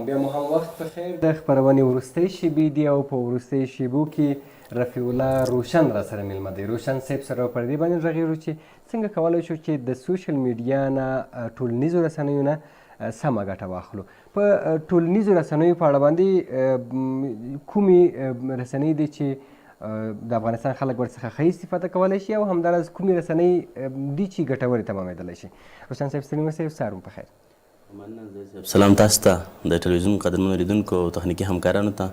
سلام، بیا مو هم وخت په خیر. د خپرونې وروستۍ شیبې دي او په وروستۍ شیبو کې رفیع الله روشن را سره میلمه دی. روشن صاحب سره پر دې باندې غږیږو چې څنګه کولی شو چې د سوشل میډیا نه ټولنیزو رسنیو نه سمه ګټه واخلو. په ټولنیزو رسنیو په اړه باندې کومې رسنۍ دي چې د افغانستان خلک ورڅخه ښه استفاده کولی شي او همداراز کومې رسنۍ دي چې ګټورې تمامېدلی شي؟ روشن صاحب ستړي صاحب سهار مو په خیر. سلام تاسو ته، د ټلویزیون قدرمنو لیدونکو او تخنیکي همکارانو ته،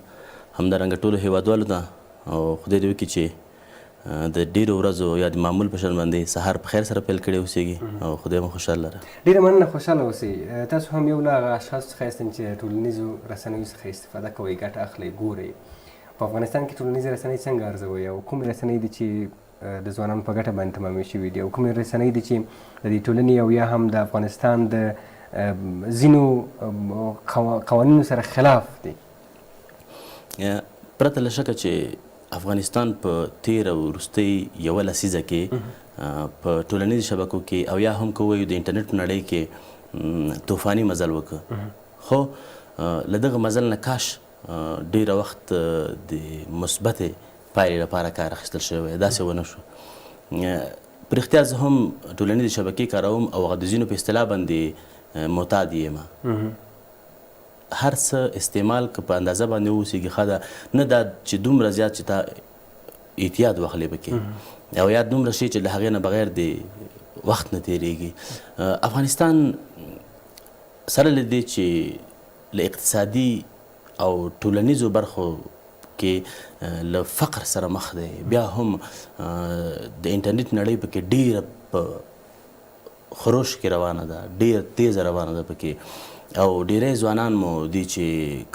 همدارنګه ټولو هیوادوالو ته، او خدای دې وکړي چې د ډېرو ورځو یا د معمول په شان باندې سهار په خیر سره پیل کړی اوسېږي او خدای مو خوشحاله لره. ډېره مننه، خوشحاله اوسئ. تاسو هم یو له هغه اشخاصو څخه یاست چې ټولنیزو رسنیو څخه استفاده کوئ، ګټه اخلئ، ګورئ. په افغانستان کې ټولنیزې رسنۍ څنګه ارزوئ او کومې رسنۍ دي چې د ځوانانو په ګټه باندې تمامې شوي دي او کومې رسنۍ دي چې د دې ټولنې او یا هم د افغانستان د ځینو قوانینو سره خلاف دي؟ پرته له شکه چې افغانستان په تیره وروستۍ یوه لسیزه کې په ټولنیزو شبکو کې او یا هم که ووایو د انټرنیټ په نړۍ کې طوفاني مزل وکړ، خو له دغه مزل نه کاش ډېره وخت د مثبتې پایلې لپاره کار اخیستل شوی، داسې ونه شو. په رښتیا زه هم ټولنیزې شبکې کاروم او هغه د ځینو په اصطلاح باندې معتاد یم. هر څه استعمال که په اندازه باندې واوسېږي ښه ده، نه دا چې دومره زیات چې تا احتیاط واخلې پکې او یا دومره شي چې له هغې نه بغیر د وخت نه تېرېږي. افغانستان سره له دې چې له اقتصادي او ټولنیزو برخو کې له فقر سره مخ دی، بیا هم د انټرنیټ نړۍ پکې ډېره په خروش کې روانه ده، ډېره تیزه روانه ده پکې، او ډېری ځوانان مو دي چې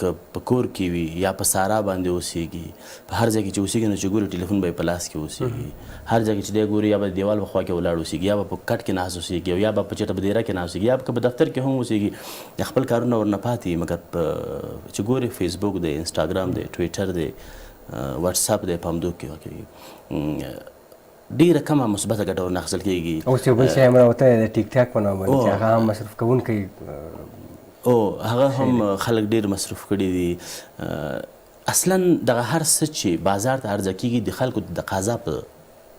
که په کور کې وي یا په سارا باندې اوسېږي، په هر ځای کې چې اوسېږي نو چې ګوري ټلیفون به یې په لاس کې اوسېږي، هر ځای کې چې دی ګوري یا به د دیوال په خوا کې ولاړ اوسېږي یا به په کټ کې ناست اوسېږي او یا به په چېرته په دیره کې ناست اوسېږي یا که په دفتر کې هم اوسېږي، خپل کارونه ورنه پاتې وي. مګر چې ګوري فیسبوک دی، انسټاګرام دی، ټویټر دی، واتساپ دی، په همدو کې واقع ډېره کمه مثبته ګټه ورنه اخیستل کېږي. اوس یو بل شی هم راوتی دی د ټیک ټاک په نامه باندې چې هغه هم مصرف کوونکی هغه هم خلک ډېر مصرف کړي دي. اصلا دغه هر څه چې بازار ته عرضه کېږي د خلکو د تقاضا په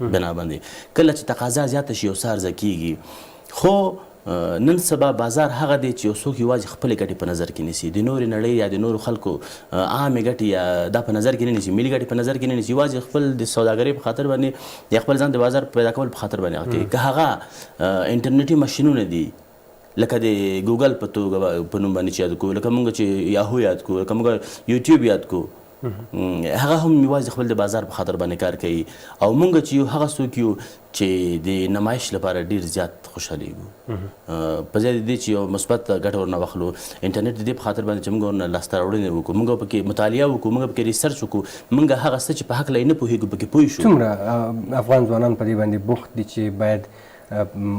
بنا باندې، کله چې تقاضا زیاته شي یو څه عرضه کېږي. خو نن سبا بازار هغه دی چې یو څوک یوازې خپلې ګټې په نظر کې نیسي، د نورې نړۍ یا د نورو خلکو عامې ګټې یا دا په نظر کې نه نیسي، ملي ګټې په نظر کې نه نیسي، یوازې خپل د سوداګرۍ په خاطر باندې یا خپل ځان د بازار پیدا کول په خاطر باندې کوي. که هغه انټرنیټي ماشینونه دي لکه د ګوګل په توګه په نوم باندې چې یاد کړو، لکه موږ چې یاهو یاد کړو، لکه موږ یوټیوب یاد کړو، هغه هم یوازې خپل د بازار په خاطر باندې کار کوي. او موږ چې یو هغه څوک یو چې د نمایش لپاره ډېر زیات خوشحالیږو، په ځای د دې چې یو مثبت ګټه ورنه واخلو. انټرنیټ د دې په خاطر باندې چې موږ ورنه لاسته راوړنې وکړو، موږ پکې مطالعه وکړو، موږ پکې ریسرچ وکړو، موږ هغه څه چې په هکله یې نه پوهېږو پکې پوه شو. څومره افغان ځوانان په دې باندې بوخت دي چې باید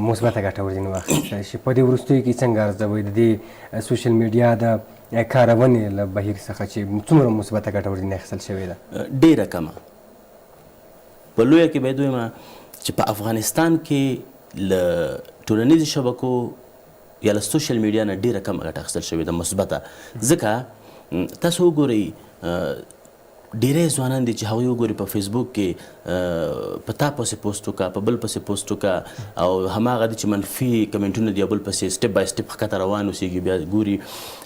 مثبته ګټه ورځینې واخیستلی شي؟ په دې وروستیو کې څنګه ارزوئ د دې سوشل میډیا د کارونې له بهیر څخه چې څومره مثبته ګټه ورځینې اخیستل شوې ده؟ ډېره کمه. په لویه کې باید ووایم چې په افغانستان کې له ټولنیزو شبکو یا له سوشل میډیا نه ډېره کمه ګټه اخیستل شوې ده مثبته. ځکه تاسو وګورئ ډېری ځوانان دي چې هغوی وګوري په فیسبوک کې په تا پسې پوسټ وکړه، په بل پسې پوسټ وکړه، او هماغه دي چې منفي کمنټونه دي یو بل پسې سټپ بای سټپ ښکته روان اوسېږي، بیا ګوري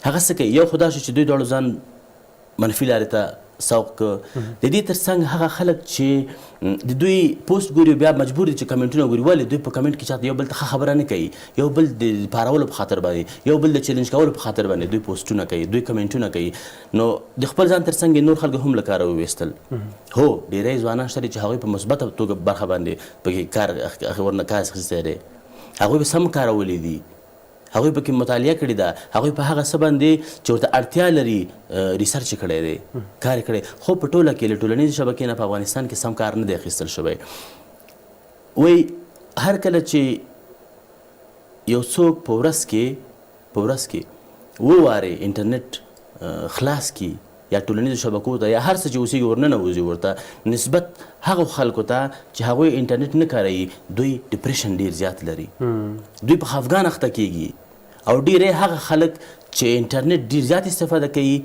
هغه څه کوي. یو خو دا شو چې دوی دواړو ځان منفي لارې ته سوق کړه. د دې تر څنګ هغه خلک چې د دوی پوسټ ګوري بیا مجبور دي چې کمنټونه وګوري، ولې دوی په کمنټ کې چاته یو بل ته ښه خبره نه کوي، یو بل د پارولو په خاطر باندې، یو بل د چیلنج کولو په خاطر باندې دوی پوسټونه کوي، دوی کمنټونه کوي. نو د خپل ځان تر څنګ نور خلک هم له کاره وویستل. هو ډېری ځوانان شته چې هغوی په مثبته توګه برخه باندې پکې کار ورنه کار اخیستی دی، هغوی به سم کارولي دي، هغوی پکې مطالعه کړې ده، هغوی په هغه څه باندې چې ورته اړتیا لري ریسرچ کړی دی، کار یې کړی. خو په ټوله کې له ټولنیزې شبکې نه په افغانستان کې سم کار نه دی اخیستل شوی. وایي هر کله چې یو څوک په ورځ کې اووه وارې انټرنیټ خلاص کړي یا ټولنیزو شبکو ته یا هر څه چې اوسېږي ورننوځي ورته، نسبت هغو خلکو ته چې هغوی انټرنیټ نه کاروي دوی ډپریشن ډېر زیات لري، دوی په خفګان اخته کېږي. او ډېری هغه خلک چې انټرنیټ ډېر زیات استفاده کوي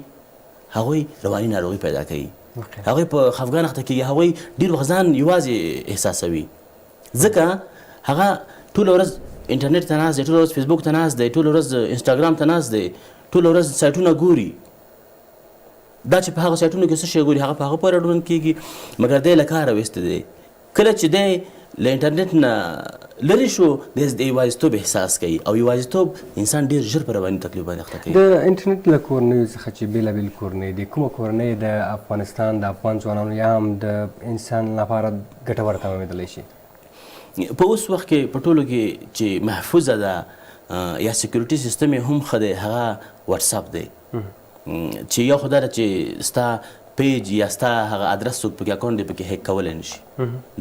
هغوی رواني ناروغي پیدا کوي هغوی په خفګان اخته کېږي هغوی ډېر وخت ځان یوازې احساسوي ځکه هغه ټوله ورځ انټرنیټ ته ناست دی ټوله ورځ فیسبوک ته ناست دی ټوله ورځ انسټاګرام ته ناست دی ټوله ورځ سایټونه ګوري دا چې په هغه سایټونو کې څه شی ګوري هغه په هغه پورې اړوند کېږي مګر دی له کاره ویسته دی کله چې دی له انټرنیټ نه لرې شو دی د یوازیتوب احساس کوي او یوازیتوب انسان ډېر ژر په رواني تکلیف باندې اخته کوي د انټرنیټ له کورنیو څخه چې بېلابېل کورنۍ دي کومه کورنۍ د افغانستان د افغان ځوانانو یا هم د انسان لپاره ګټوره تمامېدلی شي په اوس وخت کې په ټولو کې چې محفوظه ده یا سیکورټي سیستم یې هم ښه دی هغه واتساپ دی چې یو خو دا ده چې ستا پیج یا ستا هغه ادرس څوک پکې اکاونټ دی پکې هیک کولی نشي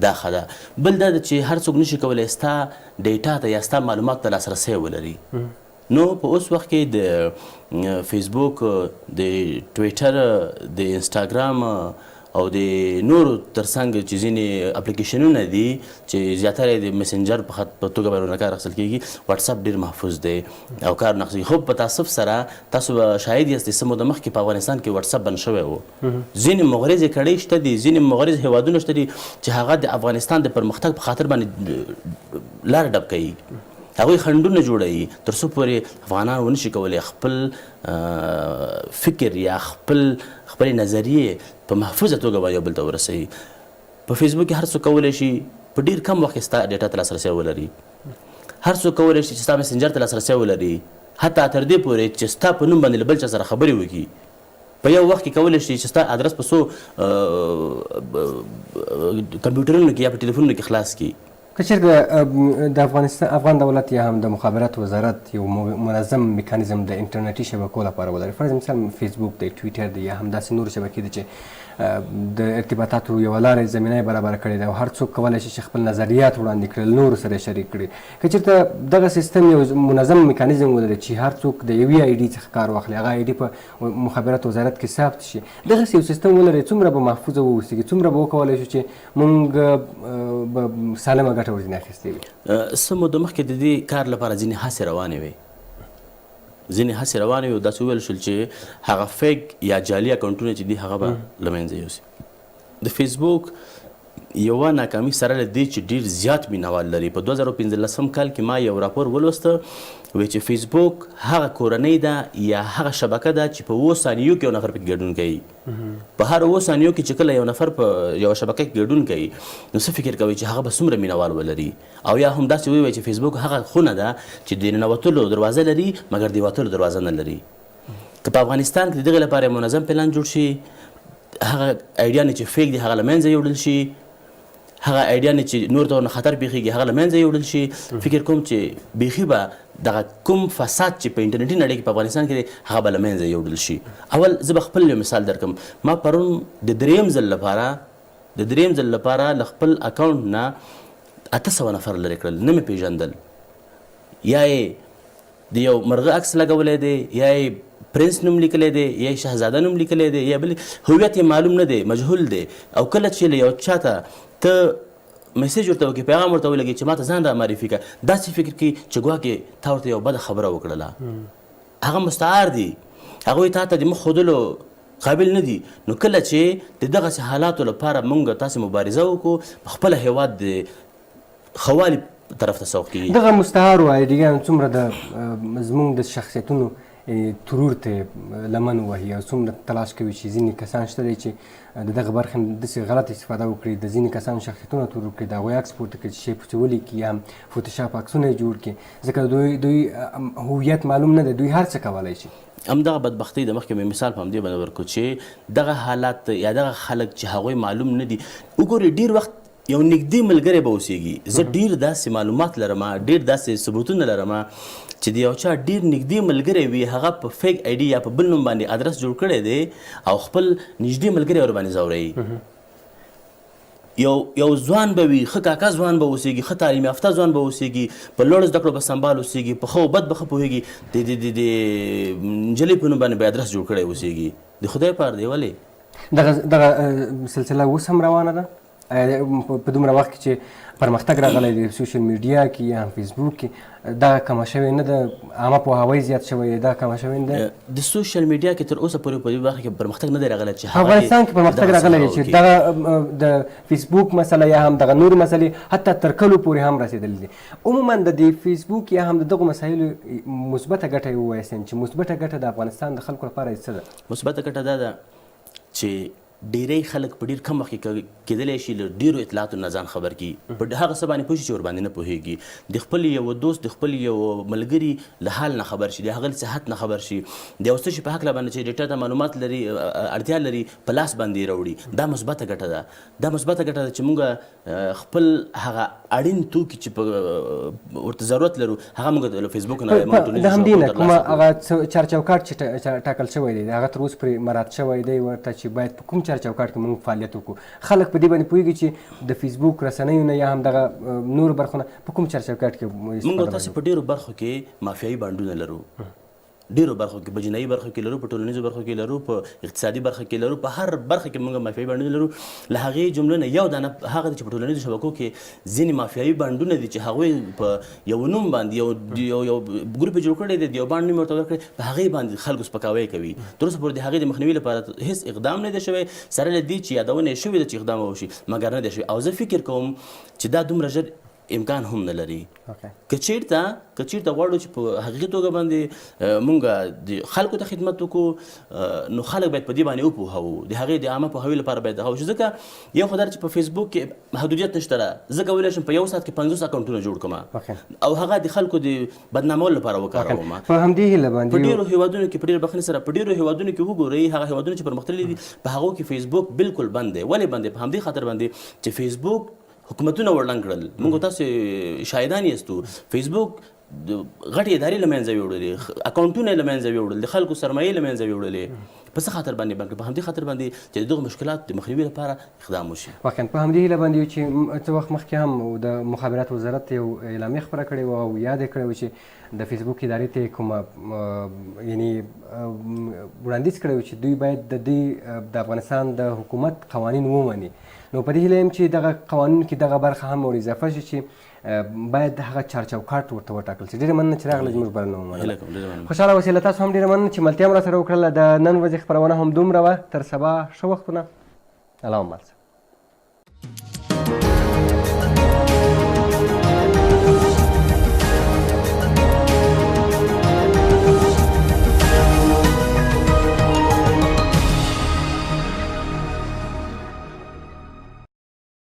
دا ښه ده بل دا ده چې هر څوک نشي کولی ستا ډیټا ته یا ستا معلوماتو ته لاسرسی ولري نو په اوس وخت کې د فیسبوک د ټویټر د انسټاګرام او د نورو ترڅنګ چې ځینې اپلیکیشنونه دي چې زیاتره د مسنجر په توګه باندې کار اخیستل کېږي واتساپ ډېر محفوظ دی او کار نه اخیستل خو په تاسف سره تاسو به شاهد یاست څه موده مخکې په افغانستان کې واتساپ بند شوی و ځینې مغرضې کړۍ شته دي ځینې مغرض هیوادونه شته دي چې هغه د افغانستان د پرمختګ په خاطر باندې لاره ډب کوي هغوی خنډونه جوړوي تر څو پورې افغانان ونشي کولی خپل فکر یا خپلې نظریې په محفوظه توګه باندې یو بل ته ورسوي په فیسبوک کې هر څوک کولی شي په ډېر کم وخت کې ستا ډیټا ته لاسرسی ولري هر څوک کولی شي چې ستا مسنجر ته لاسرسی ولري حتی تر دې پورې چې ستا په نوم باندې له بل چا سره خبرې وکړي په یو وخت کې کولی شي چې ستا ادرس په څو کمپیوټرونو کې یا په ټلیفونونو کې خلاص کړي که چېرته د افغان دولت یا هم د مخابرات وزارت یو منظم میکانیزم د انټرنیټي شبکو لپاره ولري فرض مثال فیسبوک دی ټویټر دی یا هم داسې نورې شبکې دي چې د ارتباطاتو یوه لارې زمینه یې برابره کړې ده او هر څوک کولی شي چې خپل نظریات وړاندې کړي نورو سره یې شریک کړي که چېرته دغه سیستم یو منظم میکانیزم ولري چې هر څوک د یوې آی ډي څخه کار واخلي هغه آی ډي په مخابرات وزارت کې ثبت شي دغسې یو سیستم ولري څومره به محفوظه واوسېږي څومره به وکولی شو چې موږ به سالمه ګټه ورځینې اخیستې وي څه موده مخکې د دې کار لپاره ځینې هڅې روانې وې او داسې وویل شول چې هغه فیک یا جعلي اکاونټونه چې دي هغه به له منځه یوسي د فیسبوک یوه ناکامي سره له دې چې ډېر زیات مینوال لري په 2015 کال کې ما یو راپور ولوسته وایي چې فیسبوک هغه کورنۍ ده یا هغه شبکه ده چې په 7 ثانیو کې یو نفر پکې ګډون کوي په هر 7 ثانیو کې چې کله یو نفر په یوه شبکه کې ګډون کوي نو څه فکر کوي چې هغه به څومره مینوال ولري او یا هم داسې وایي چې فیسبوک هغه خونه ده چې د ننوتلو دروازه لري مګر د وتلو دروازه نه لري که په افغانستان کې د دغې لپاره منظم پلان جوړ شي هغه ایډیانې چې فیک دي هغه له منځه یوړل شي هغه ایډیانې چې نور ته ورنه خطر پېښېږي هغه له منځه یوړل شي فکر کوم چې بیخي به دغه کوم فساد چې په انټرنیټي نړۍ کې په افغانستان کې دی هغه به له منځه یوړل شي اول زه به خپل یو مثال درکړم ما پرون د دریم ځل لپاره له خپل اکاونټ نه 800 نفر لرې کړل نه مې پېژندل یا یې د یو مرغه عکس لګولی دی یا یې پرنس نوم لیکلی دی یا یې شهزاده نوم لیکلی دی یا بل هویت یې معلوم نه دی مجهول دی او کله چې له یو چا ته ته میسیج ورته وکړي پیغام ورته ولګي چې ما ته ځان را معرفي کړه داسې فکر کوي چې ګواکې تا ورته یو بده خبره وکړله هغه مستعار دي هغوی تا ته د مخ ښودلو قابل نه دي نو کله چې د دغسې حالاتو لپاره موږ تاسې مبارزه وکړو په خپله هیواد د ښه طرف ته سوق کېږي دغه مستعارو آیډیګانو څومره د زموږ د شخصیتونو ترور ته لمن وهي او څومره تلاش کوي چې ځینې کسان شته دی چې د دغه برخې داسې غلط استفاده وکړي د ځینې کسانو شخصیتونه ترور کړي د هغوی عکس پورته کړي چې شی پسې ولیکي یا هم فوټوشاپ عکسونه یې جوړ کړي ځکه دوی هویت معلوم نه دی دوی هر څه کولی شي همدغه بدبختۍ د مخکې مې مثال په همدې باندې ورکړو چې دغه حالات یا دغه خلک چې هغوی معلوم نه دي وګورئ ډېر وخت یو نږدې ملګری به اوسېږي زه ډېر داسې معلومات لرم ډېر داسې ثبوتونه لرم چې د یو چا ډېر نږدې ملګری وي هغه په فیک آی ډي یا په بل نوم باندې ادرس جوړ کړی دی او خپل نږدې ملګری ورباندې ځوروي یو ځوان به وي ښه کاکا ځوان به اوسېږي ښه تعلیم یافته ځوان به اوسېږي په لوړو زده کړو به سمبال اوسېږي په ښه او بد به ښه پوهېږي د نجلۍ په نوم باندې به ادرس جوړ کړی اوسېږي د خدای پاره دی ولې دغه سلسله اوس هم روانه ده په دومره وخت کې چې پرمختګ راغلی دی سوشل میډیا کې یا هم فیسبوک کې دا کمه شوې نه ده عامه پوهاوی زیات شوی دی دا کمه شوې نه ده د سوشل میډیا کې تر اوسه پورې په دې برخه کې پرمختګ نه دی راغلی چې افغانستان کې پرمختګ راغلی دی چې دغه د فیسبوک مسله یا هم دغه نور مسلې حتی تر کلو پورې هم رسېدلي دي عموما د دې فیسبوک یا هم د دغو مسایلو مثبته ګټه یې ووایاست چې مثبته ګټه د افغانستان د خلکو لپاره څه ده مثبته ګټه دا ده چې ډیری خلک په ډیر کم وخت کې کېدلی شي له ډیرو اطلاعاتو نه ځان خبر کړي په هغه څه باندې پوه شي چې ورباندې نه پوهېږي د خپل یو دوست د خپل یو ملګري له حال نه خبر شي د هغه له صحت نه خبر شي د یو څه شي په هکله باندې چې ډیټا ته معلومات لري اړتیا لري په لاس باندې راوړي دا مثبته ګټه ده دا مثبته ګټه ده چې موږ خپل هغه اړین توکي چې په ورته ضرورت لرو هغه موږ له فیسبوک نه د همدې نه کومه هغه چارچوکاټ چې ټاکل شوی دی هغه تر اوسه پرې مراعات شوی دی ورته چې باید په کوم چوکاټ کې موږ فعالیت وکړو خلک په دې باندې پوهېږي چې د فیسبوک رسنیو نه یا هم دغه نور برخو نه په کوم چوکاټ کې موږ تاسو په ډېرو برخو کې مافیایي بانډونه لرو ډېرو برخو کې په جنایي برخو کې لرو په ټولنیزو برخو کې لرو په اقتصادي برخه کې لرو په هر برخه کې موږ مافیایي بانډونه لرو له هغې جملو نه یو دانه هغه دی چې په ټولنیزو شبکو کې ځینې مافیایي بانډونه دي چې هغوی په یو نوم باندې یو ګروپ یې جوړ کړی دی د یو بانډ نوم ورته ورکړی په هغې باندې خلکو سپکاوی کوي تر اوسه پورې د هغې د مخنیوي لپاره هېڅ اقدام نه دی شوی سره له دې چې یادونه یې شوې ده چې اقدام وشي مګر نه دی شوی او زه فکر کوم چې دا دومره ژر امکان هم نه لري که چیرته غواړو چې په حقیقي توګه باندې مونږ د خلکو ته خدمت وکړو نو خلک باید په دې باندې وپوهوو د هغې د عامه پوهاوي لپاره باید دغه وشي ځکه یو خو دا چې په فیسبوک کې محدودیت نشته ده زه کولی شم په یو ساعت کې 50 اکاونټونه جوړ کړم او هغه د خلکو د بدنامولو لپاره وکاروم په همدې هیله باندې په ډېرو هېوادونو کې په ډېرې بخښنې سره په ډېرو هېوادونو کې وګورئ هغه هېوادونه چې پرمختللي دي په هغو کې فیسبوک بالکل بند دی ولې بند دی په همدې خاطر باندې چې فیسبوک حکومتونه ورلنګ کړل موږ تاسو شاهدان یاستو فیسبوک غټې ادارې له منځه یوړلې اکاونټونه یې له منځه یوړل د خلکو سرمایې له منځه یوړلې په څه خاطر باندې بند په همدې خاطر باندې چې د دغو مشکلاتو د مخنیوي لپاره اقدام وشي واقعا په همدې هیله باندې چې څه وخت مخکې هم د مخابرات وزارت یو اعلامیه خپره کړې وه او یاد یې کړی و چې د فیسبوک ادارې ته کومه یعنی وړاندیز کړی و چې دوی باید د دې د افغانستان د حکومت قوانین ومني نو په دې هیله یم چې دغه قوانین کې دغه برخه هم ور اضافه شي چې باید هغه چارچوکاټ ورته وټاکل شي ډېره مننه چې راغله زموږ بلنه ومنله خوشحاله اوسئ له تاسو هم ډېره مننه چې ملتیا مو راسره وکړله د نن ورځې خپرونه هم دومره وه تر سبا ښه وختونه الله مو مل